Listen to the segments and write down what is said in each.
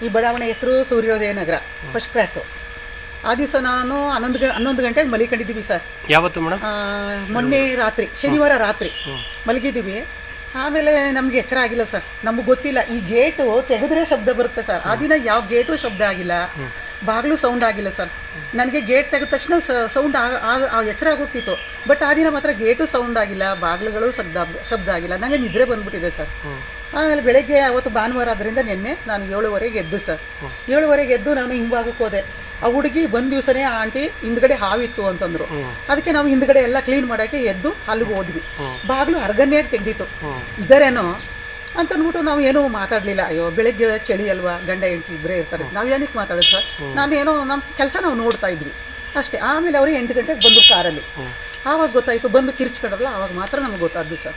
ಈ ಬಡಾವಣೆ ಹೆಸರು ಸೂರ್ಯೋದಯ ನಗರ, ಫಸ್ಟ್ ಕ್ಲಾಸು. ಆ ದಿವಸ ನಾನು 11 ಗಂಟೆಗೆ ಮಲಿಕೊಂಡಿದ್ದೀವಿ ಸರ್. ಯಾವತ್ತು ಮೇಡಮ್? ಮೊನ್ನೆ ರಾತ್ರಿ, ಶನಿವಾರ ರಾತ್ರಿ ಮಲಗಿದ್ದೀವಿ. ಆಮೇಲೆ ನಮಗೆ ಎಚ್ಚರ ಆಗಿಲ್ಲ ಸರ್, ನಮಗೆ ಗೊತ್ತಿಲ್ಲ. ಈ ಗೇಟು ತೆಗೆದ್ರೆ ಶಬ್ದ ಬರುತ್ತೆ ಸರ್. ಆ ದಿನ ಯಾವ ಗೇಟು ಶಬ್ದ ಆಗಿಲ್ಲ, ಬಾಗಿಲು ಸೌಂಡ್ ಆಗಿಲ್ಲ ಸರ್. ನನಗೆ ಗೇಟ್ ತೆಗೆದ ತಕ್ಷಣ ಸೌಂಡ್ ಎಚ್ಚರ ಆಗೋಗ್ತಿತ್ತು. ಬಟ್ ಆ ದಿನ ಮಾತ್ರ ಗೇಟು ಸೌಂಡ್ ಆಗಿಲ್ಲ, ಬಾಗಿಲುಗಳು ಶಬ್ದ ಆಗಿಲ್ಲ. ನನಗೆ ನಿದ್ರೆ ಬಂದ್ಬಿಟ್ಟಿದೆ ಸರ್. ಆಮೇಲೆ ಬೆಳಗ್ಗೆ ಅವತ್ತು ಭಾನುವಾರ ಆದ್ದರಿಂದ ನಿನ್ನೆ ನಾನು 7:15 ಎದ್ದು ಸರ್. 7:15 ಎದ್ದು ನಾನು ಹಿಂಭಾಗಕ್ಕೆ ಹೋದೆ. ಆ ಹುಡುಗಿ ಬಂದ ದಿವಸನೇ ಆಂಟಿ ಹಿಂದ್ಗಡೆ ಹಾವಿತ್ತು ಅಂತಂದ್ರು. ಅದಕ್ಕೆ ನಾವು ಹಿಂದ್ಗಡೆ ಎಲ್ಲ ಕ್ಲೀನ್ ಮಾಡೋಕ್ಕೆ ಎದ್ದು ಅಲ್ಲಿಗೆ ಹೋದ್ವಿ. ಬಾಗಿಲು ಅರ್ಗನ್ಯಾಗಿ ತೆಗ್ದಿತ್ತು. ಇದರೇನೋ ಅಂತ ಅಂದ್ಬಿಟ್ಟು ನಾವು ಏನೂ ಮಾತಾಡಲಿಲ್ಲ. ಅಯ್ಯೋ ಬೆಳಗ್ಗೆ ಚಳಿ ಅಲ್ವಾ, ಗಂಡ ಹೆಂಡತಿ ಇಬ್ಬರೇ ಇರ್ತಾರೆ, ನಾವು ಏನಕ್ಕೆ ಮಾತಾಡೋದು ಸರ್. ನಾನೇನೋ ನಮ್ಮ ಕೆಲಸ ನಾವು ನೋಡ್ತಾ ಇದ್ವಿ ಅಷ್ಟೇ. ಆಮೇಲೆ ಅವರು 8 ಗಂಟೆಗೆ ಬಂದರು ಕಾರಲ್ಲಿ. ಆವಾಗ ಗೊತ್ತಾಯಿತು, ಬಂದು ಕಿರ್ಚ್ಕೊಂಡ್ರಲ್ಲ, ಆವಾಗ ಮಾತ್ರ ನಮ್ಗೆ ಗೊತ್ತಾದ್ದು ಸರ್.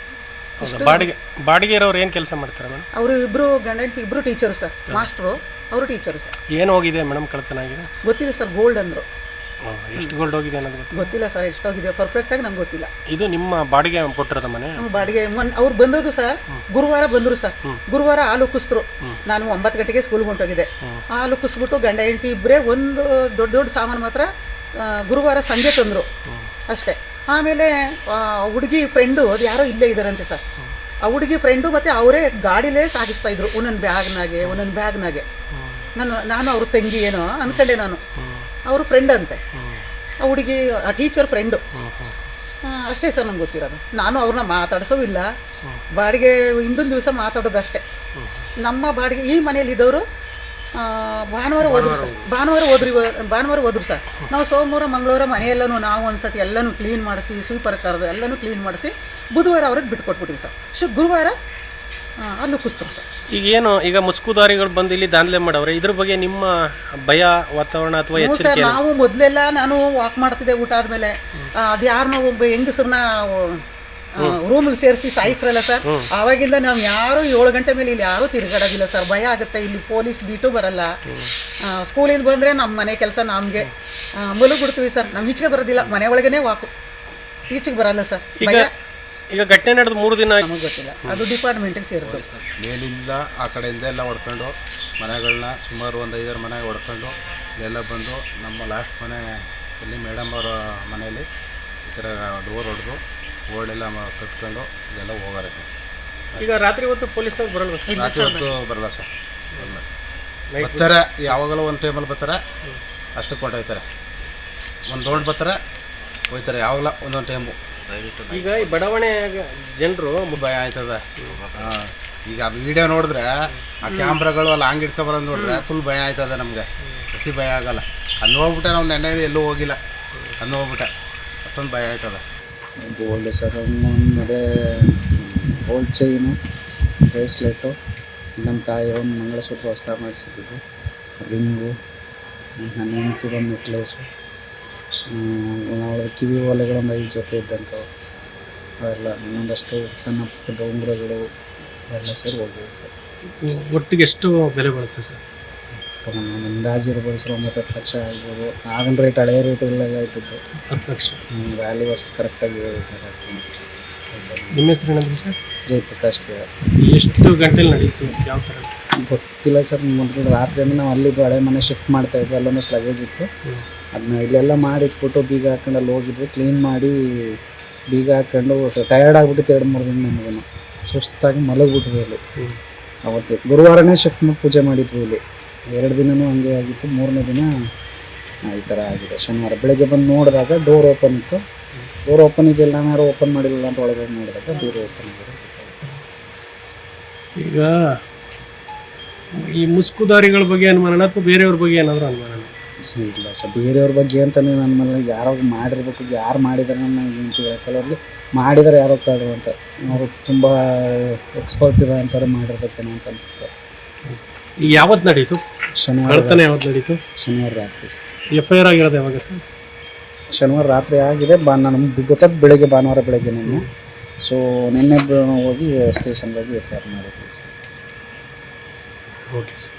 ಬಾಡಿಗೆ ಇರೋರು ಏನು ಕೆಲಸ ಮಾಡ್ತಾರೆ ಮೇಡಮ್? ಅವರು ಇಬ್ಬರು ಗಂಡ ಹೆಂಡತಿ ಇಬ್ಬರು ಟೀಚರು ಸರ್, ಮಾಸ್ಟ್ರು. ಅವರು ಟೀಚರು ಸರ್. ಏನು ಹೋಗಿದೆ ಮೇಡಮ್, ಕಳ್ತನ ಆಗಿದೆ? ಗೊತ್ತಿಲ್ಲ ಸರ್, ಗೋಲ್ಡ್ ಅಂದರು. ಎಷ್ಟು ಗೋಲ್ಡ್ ಹೋಗಿದೆ ಅನ್ನೋದು ಗೊತ್ತಿಲ್ಲ ಸರ್, ಎಷ್ಟೋಗಿದೆ ಪರ್ಫೆಕ್ಟಾಗಿ ನಮ್ಗೆ ಗೊತ್ತಿಲ್ಲ. ಇದು ನಿಮ್ಮ ಬಾಡಿಗೆ ಕೊಟ್ಟಿರೋದ ಮನೆ? ಬಾಡಿಗೆ ಅವ್ರು ಬಂದದ್ದು ಸರ್, ಗುರುವಾರ ಬಂದರು ಸರ್. ಗುರುವಾರ ಹಾಲು ಕುಸಿದ್ರು. ನಾನು 9 ಗಂಟೆಗೆ ಸ್ಕೂಲ್ಗೆ ಹೊಂಟೋಗಿದೆ. ಹಾಲು ಕುಸ್ಬಿಟ್ಟು ಗಂಡ ಹೆಂಡತಿ ಇಬ್ಬರೇ ಒಂದು ದೊಡ್ಡ ಸಾಮಾನು ಮಾತ್ರ ಗುರುವಾರ ಸಂಜೆ ತಂದರು ಅಷ್ಟೇ. ಆಮೇಲೆ ಹುಡುಗಿ ಫ್ರೆಂಡು ಅದು ಯಾರೋ ಇಲ್ಲೇ ಇದ್ದಾರಂತೆ ಸರ್. ಆ ಹುಡುಗಿ ಫ್ರೆಂಡು ಮತ್ತು ಅವರೇ ಗಾಡಿಲೇ ಸಾಗಿಸ್ತಾ ಇದ್ರು, ಒಂದೊಂದು ಬ್ಯಾಗ್ನಾಗೆ. ನಾನು ಅವ್ರ ತಂಗಿ ಏನೋ ಅಂದ್ಕೊಂಡೆ ನಾನು. ಅವರು ಫ್ರೆಂಡ್ ಅಂತೆ ಆ ಹುಡುಗಿ, ಆ ಟೀಚರ್ ಫ್ರೆಂಡು. ಅಷ್ಟೇ ಸರ್ ನಂಗೆ ಗೊತ್ತಿರೋದು. ನಾನು ಅವ್ರನ್ನ ಮಾತಾಡ್ಸೋೂ ಇಲ್ಲ. ಬಾಡಿಗೆ ಹಿಂದಿನ ದಿವಸ ಮಾತಾಡೋದಷ್ಟೇ. ನಮ್ಮ ಬಾಡಿಗೆ ಈ ಮನೇಲಿದ್ದವರು ಭಾನುವಾರ ಹೋದ್ರು ಸರ್. ನಾವು ಸೋಮವಾರ ಮಂಗಳವಾರ ಮನೆಯೆಲ್ಲನೂ ನಾವು ಒಂದ್ಸತಿ ಎಲ್ಲನೂ ಕ್ಲೀನ್ ಮಾಡಿಸಿ, ಸ್ವೀಪರ್ ಕರೆದು ಎಲ್ಲನೂ ಕ್ಲೀನ್ ಮಾಡಿಸಿ ಬುಧವಾರ ಅವ್ರಿಗೆ ಬಿಟ್ಕೊಟ್ಬಿಟ್ಟಿವಿ ಸರ್. ಗುರುವಾರ ಅಲ್ಲೂ ಕುಸ್ತರು ಸರ್. ಈಗ ಮುಸ್ಕುದಾರಿಗಳು ಬಂದು ಇಲ್ಲಿ ದಾಂಧಲೆ ಮಾಡವ್ರೆ, ಇದ್ರ ಬಗ್ಗೆ ನಿಮ್ಮ ಭಯ ವಾತಾವರಣ ಅಥವಾ ಸರ್? ನಾವು ಮೊದಲೆಲ್ಲ ನಾನು ವಾಕ್ ಮಾಡ್ತಿದ್ದೆ ಊಟ ಆದಮೇಲೆ. ಅದು ಯಾರನ್ನೋ ಒಬ್ಬ ಹೆಂಗಸರನ್ನ ರೂಮಲ್ಲಿ ಸೇರಿಸಿ ಸಾಯಿಸ್ರಲ್ಲ ಸರ್, ಆವಾಗಿಂದ ನಾವು ಯಾರು 7 ಗಂಟೆ ಮೇಲೆ ಇಲ್ಲಿ ಯಾರೂ ತಿರುಗಾಡೋದಿಲ್ಲ ಸರ್. ಭಯ ಆಗುತ್ತೆ. ಇಲ್ಲಿ ಪೊಲೀಸ್ ಬೀಟು ಬರಲ್ಲ. ಸ್ಕೂಲಿಂದ ಬಂದರೆ ನಮ್ಮ ಮನೆ ಕೆಲಸ ನಮಗೆ ಮಲಗಿಬಿಡ್ತೀವಿ ಸರ್. ನಾವು ಈಚೆಗೆ ಬರೋದಿಲ್ಲ, ಮನೆ ಒಳಗೇ ವಾಕು, ಈಚೆಗೆ ಬರಲ್ಲ ಸರ್. ಈಗ ಘಟನೆ ನಡೆದು 3 ದಿನ ನಮಗೆ ಗೊತ್ತಿಲ್ಲ, ಅದು ಡಿಪಾರ್ಟ್ಮೆಂಟಿಗೆ ಸೇರಿದ್ದು. ಮೇಲಿಂದ ಆ ಕಡೆಯಿಂದ ಎಲ್ಲ ಹೊಡ್ಕೊಂಡು ಮನೆಗಳನ್ನ ಸುಮಾರು ಒಂದು 5-6 ಮನೆಗೆ ಹೊಡ್ಕೊಂಡು ಇಲ್ಲೆಲ್ಲ ಬಂದು ನಮ್ಮ ಲಾಸ್ಟ್ ಮನೆ ಇಲ್ಲಿ ಮೇಡಮ್ ಅವರ ಮನೆಯಲ್ಲಿ ಈ ಥರ ಡೋರ್ ಹೊಡೆದು ಓಲ್ಡೆಲ್ಲ ಕತ್ಕೊಂಡು ಇದೆಲ್ಲ ಹೋಗಾರೆ. ಈಗ ರಾತ್ರಿ ಹೊತ್ತು ಪೊಲೀಸರು ಬರಲ್ಲ? ರಾತ್ರಿ ಹೊತ್ತು ಬರಲ್ಲ ಸರ್, ಬರಲ್ಲ. ಬರ್ತಾರೆ ಯಾವಾಗಲೂ ಒಂದು ಟೈಮಲ್ಲಿ ಬರ್ತಾರೆ, ಅಷ್ಟಕ್ಕೆ ಹೊಂಟೋಯ್ತಾರೆ. ಒಂದು ರೌಂಡ್ ಬರ್ತಾರೆ, ಹೋಯ್ತಾರೆ. ಯಾವಾಗಲ ಒಂದೊಂದು ಟೈಮು. ಈಗ ಈ ಬಡಾವಣೆ ಜನರು ಭಯ ಆಯ್ತದ. ಈಗ ಅದು ವಿಡಿಯೋ ನೋಡಿದ್ರೆ, ಆ ಕ್ಯಾಮ್ರಾಗಳು ಅಲ್ಲಿ ಹಂಗೆ ಇಟ್ಕೊಬರೋದು ನೋಡಿದ್ರೆ ಫುಲ್ ಭಯ ಆಯ್ತದೆ ನಮಗೆ. ಹಸಿ ಭಯ ಆಗಲ್ಲ. ಅದು ನೋಡ್ಬಿಟ್ಟೆ ನಾವು ನೆನ್ನೆ ಎಲ್ಲೂ ಹೋಗಿಲ್ಲ, ಅದು ನೋಡ್ಬಿಟ್ಟೆ ಅಷ್ಟೊಂದು ಭಯ ಆಯ್ತದ. ಗೋಲ್ಡ್ ಸರ್, ಮತ್ತು ಗೋಲ್ಡ್ ಚೈನು, ಬ್ರೇಸ್ಲೆಟು, ನಮ್ಮ ತಾಯಿ ಒಂದು ಮಂಗಳಸೂತ್ರ ಹೊಸ ಮಾಡಿಸಿದ್ದು, ರಿಂಗು, ನನ್ನ ಹೆಂಡತಿದ ನೆಕ್ಲೇಸು, ನಾವು ಕಿವಿ ಓಲೆಗಳೊಂದು 5 ಜೊತೆ ಇದ್ದಂಥವು ಅವೆಲ್ಲ, ಇನ್ನೊಂದಷ್ಟು ಸಣ್ಣ ಪುಟ್ಟ ಉಂಗುರಗಳು ಎಲ್ಲ ಸೇರಿ ಹೋಗ್ಬೋದು ಸರ್. ಒಟ್ಟಿಗೆ ಎಷ್ಟು ಬೆಲೆ ಬರುತ್ತೆ ಸರ್? ಅಂದಾಜು ಇರ್ಬೋದು ಸರ್, 9-10 ಲಕ್ಷ ಆಗ್ಬೋದು. ಆಗಿನ ರೇಟ್ ಹಳೆಯ ರೇಟುಗಳೆಲ್ಲ ಆಯ್ತಿತ್ತು. 10 ಲಕ್ಷ ವ್ಯಾಲ್ಯೂ ಅಷ್ಟು ಕರೆಕ್ಟಾಗಿ ನಿಮ್ಮ ಹೆಸರು ಏನಾದರೂ ಸರ್? ಜಯಪ್ರಕಾಶ್ ಕೆ. ಎಷ್ಟು ಗಂಟೆಲಿ ನಡೀತು, ಯಾವ ಥರ ಗೊತ್ತಿಲ್ಲ ಸರ್. ಮೊದಲು ರಾತ್ರಿ ಅಂದರೆ ನಾವು ಅಲ್ಲಿದ್ದು ಹಳೆ ಮನೆ ಶಿಫ್ಟ್ ಮಾಡ್ತಾಯಿದ್ವಿ, ಅಲ್ಲೊಂದಷ್ಟು ಲಗೇಜ್ ಇತ್ತು. ಅದನ್ನ ಇಲ್ಲೆಲ್ಲ ಮಾಡಿಟ್ಬಿಟ್ಟು ಬೀಗ ಹಾಕೊಂಡು ಅಲ್ಲಿ ಹೋಗಿದ್ವಿ. ಕ್ಲೀನ್ ಮಾಡಿ ಬೀಗ ಹಾಕ್ಕೊಂಡು ಟಯರ್ಡ್ ಆಗಿಬಿಟ್ಟಿತ್ತು. 2-3 ದಿನ ನಮಗೂ ಸುಸ್ತಾಗಿ ಮಲಗಿಬಿಟ್ವಿ ಅಲ್ಲಿ. ಅವತ್ತು ಗುರುವಾರನೇ ಶಿಫ್ಟ್ ಮಾಡಿ ಪೂಜೆ ಮಾಡಿದ್ವಿ ಇಲ್ಲಿ. 2 ದಿನವೂ ಹಂಗೆ ಆಗಿತ್ತು. 3ನೇ ದಿನ ಈ ಥರ ಆಗಿದೆ. ಶನಿವಾರ ಬೆಳಗ್ಗೆ ಬಂದು ನೋಡಿದಾಗ ಡೋರ್ ಓಪನ್ ಇತ್ತು. ಡೋರ್ ಓಪನ್ ಇದೆಯಲ್ಲ, ನಾನು ಯಾರು ಓಪನ್ ಮಾಡಿಲ್ಲ ಅಂತ ಒಳಗೆ ನೋಡಿದಾಗ ಡೋರ್ ಓಪನ್ ಆಗಿದೆ. ಈಗ ಈ ಮುಸ್ಕುದಾರಿಗಳ ಬಗ್ಗೆ ಅನುಮಾನ ಅಥವಾ ಬೇರೆಯವ್ರ ಬಗ್ಗೆ ಏನಾದರೂ ಅನುಮಾನ? ಇಲ್ಲ ಸರ್, ಬೇರೆಯವ್ರ ಬಗ್ಗೆ ಅಂತಲೇ ನನ್ನ ಮನೇಲಿ ಯಾರೋ ಮಾಡಿರ್ಬೇಕು. ಯಾರು ಮಾಡಿದಾರೆ ನನಗೆ ಏನು ತಿಳ್ಕೊಳ್ಳೋದು. ಅವ್ರಿಗೆ ಮಾಡಿದರೆ ಯಾರೋ ಕಾಡು ಅಂತ, ಅವರು ತುಂಬ ಎಕ್ಸ್ಪರ್ಟ್ ಇರೋ ಅಂತಾರೆ ಮಾಡಿರ್ಬೇಕೇನೋ ಅಂತ ಅನಿಸುತ್ತೆ. ಈಗ ಯಾವತ್ತು ನಡೀತು ಶನಿವಾರ? ಯಾವತ್ತು ನಡೀತು? ಶನಿವಾರ ರಾತ್ರಿ. FIR ಆಗಿರೋದು ಯಾವಾಗ ಸರ್? ಶನಿವಾರ ರಾತ್ರಿ ಆಗಿದೆ. ನಮ್ಗೆ ಗೊತ್ತಾದ ಬೆಳಗ್ಗೆ, ಭಾನುವಾರ ಬೆಳಗ್ಗೆ ನಿನ್ನೆ. ಸೊ ನಿನ್ನೆ ಹೋಗಿ ಸ್ಟೇಷನ್ಗೆ ಹೋಗಿ FIR ಮಾಡಿದ್ವಿ ಸರ್. Okay sir.